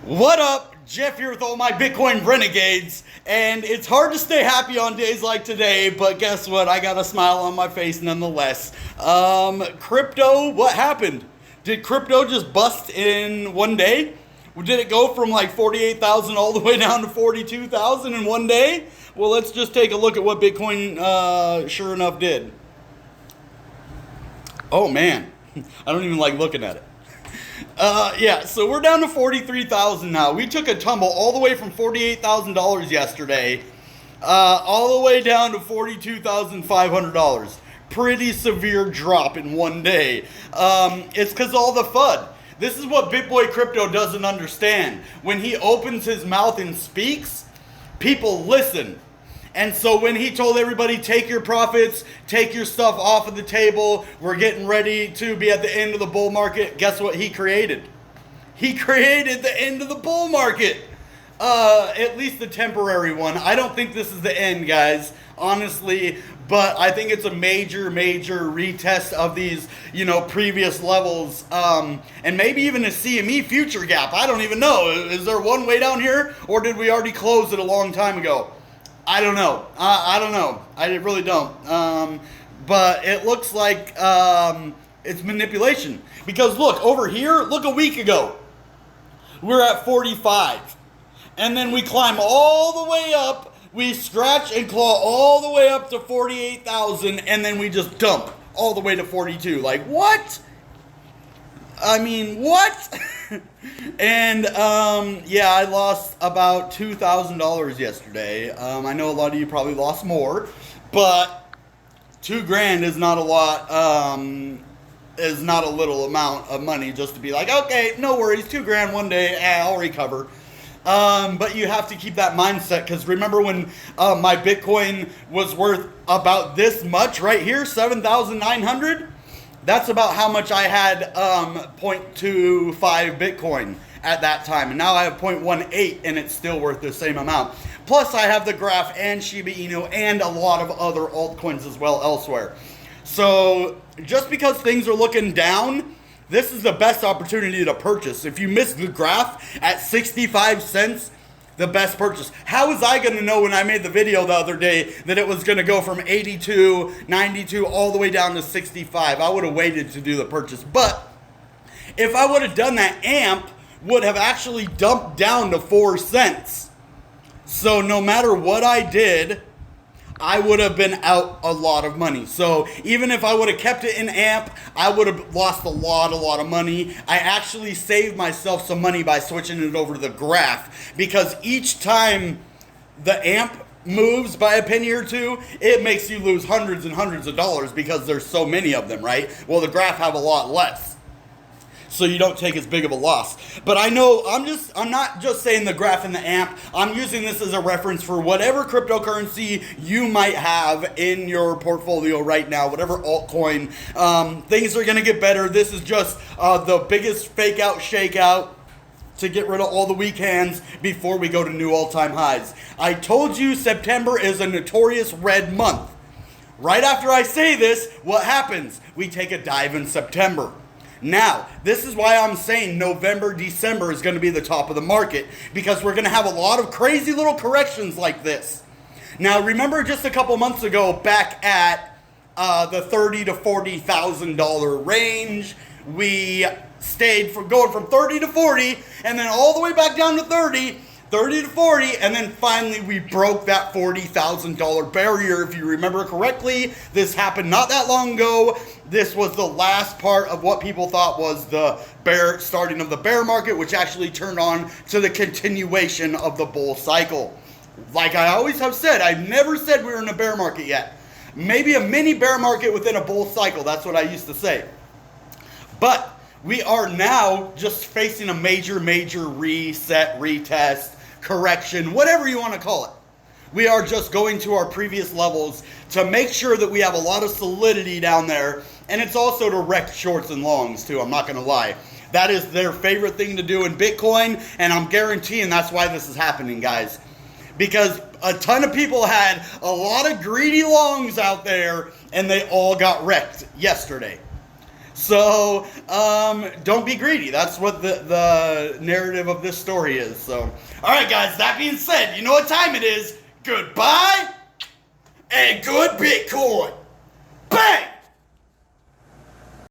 What up? Jeff here with all my Bitcoin Renegades, and it's hard to stay happy on days like today, but guess what? I got a smile on my face nonetheless. Crypto, what happened? Did crypto just bust in one day? Did it go from like 48,000 all the way down to 42,000 in one day? Well, let's just take a look at what Bitcoin sure enough did. Oh man, I don't even like looking at it. Yeah, so we're down to 43,000 now. We took a tumble all the way from $48,000 yesterday, all the way down to $42,500. Pretty severe drop in one day. It's because all the FUD. This is what Bitboy Crypto doesn't understand. When he opens his mouth and speaks, people listen. And so when he told everybody, take your profits, take your stuff off of the table, we're getting ready to be at the end of the bull market, guess what he created? He created the end of the bull market. At least the temporary one. I don't think this is the end, guys, honestly, but I think it's a major retest of these, previous levels, and maybe even a CME future gap. I don't even know. Is there one way down here, or did we already close it a long time ago? I don't know. I don't know. I really don't. But it looks like it's manipulation. Because look, over here, look a week ago. We're at 45. And then we climb all the way up. We scratch and claw all the way up to 48,000. And then we just dump all the way to 42. Like, what? I mean, what? And, yeah, I lost about $2,000 yesterday. I know a lot of you probably lost more, but $2,000 is not a lot, is not a little amount of money just to be like, okay, no worries, $2,000 one day, I'll recover. But you have to keep that mindset, because remember when my Bitcoin was worth about this much right here, 7,900? That's about how much I had 0.25 Bitcoin at that time. And now I have 0.18 and it's still worth the same amount. Plus I have the Graph and Shiba Inu and a lot of other altcoins as well elsewhere. So just because things are looking down, this is the best opportunity to purchase. If you missed the Graph at 65 cents, the best purchase. How was I going to know when I made the video the other day that it was going to go from 82, 92, all the way down to 65? I would have waited to do the purchase. But if I would have done that, AMP would have actually dumped down to 4 cents. So no matter what I did, I would have been out a lot of money. So even if I would have kept it in AMP, I would have lost a lot of money. I actually saved myself some money by switching it over to the Graph, because each time the AMP moves by a penny or two, it makes you lose hundreds and hundreds of dollars because there's so many of them, right? Well, the Graph have a lot less, so you don't take as big of a loss. But I know, I'm not just saying the Graph and the AMP. I'm using this as a reference for whatever cryptocurrency you might have in your portfolio right now, whatever altcoin. Things are going to get better. This is just the biggest fake out, shakeout to get rid of all the weak hands before we go to new all-time highs. I told you September is a notorious red month. Right after I say this, what happens? We take a dive in September. Now, this is why I'm saying November, December is going to be the top of the market, because we're going to have a lot of crazy little corrections like this. Now, remember just a couple months ago, back at the $30,000 to $40,000 range, we stayed from going from 30 to 40, and then all the way back down to 30 to 40, and then finally we broke that $40,000 barrier. If you remember correctly, this happened not that long ago. This was the last part of what people thought was the starting of the bear market, which actually turned on to the continuation of the bull cycle. Like I always have said, I've never said we were in a bear market yet. Maybe a mini bear market within a bull cycle. That's what I used to say. But we are now just facing a major reset, retest, correction, whatever you want to call it. We are just going to our previous levels to make sure that we have a lot of solidity down there. And it's also to wreck shorts and longs too, I'm not going to lie. That is their favorite thing to do in Bitcoin, and I'm guaranteeing that's why this is happening, guys. Because a ton of people had a lot of greedy longs out there, and they all got wrecked yesterday. So, don't be greedy. That's what the narrative of this story is. So, all right, guys, that being said, you know what time it is. Goodbye and good Bitcoin.